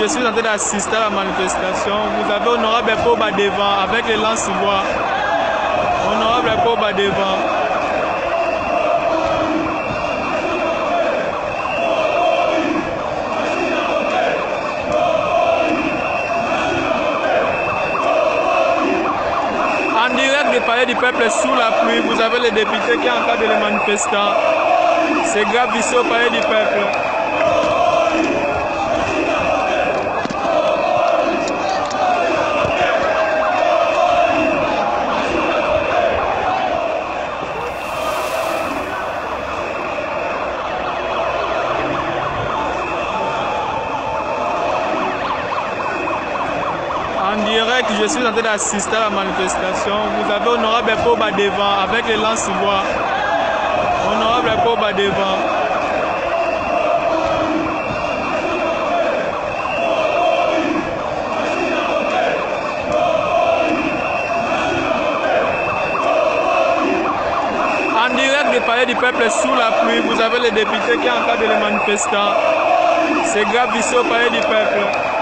suis en train d'assister à la manifestation. Vous avez Honorable Poba devant avec les lance-bois. Honorable Poba devant. En direct du palais du peuple sous la pluie, vous avez les députés qui encadrent les manifestants. C'est grave ici au palais du peuple. En direct, je suis en train d'assister à la manifestation. Vous avez Honorable Poba devant avec les lance-bois. Honorable Poba devant. En direct du palais du peuple sous la pluie, vous avez les députés qui encadrent les manifestants. C'est grave ici au palais du peuple.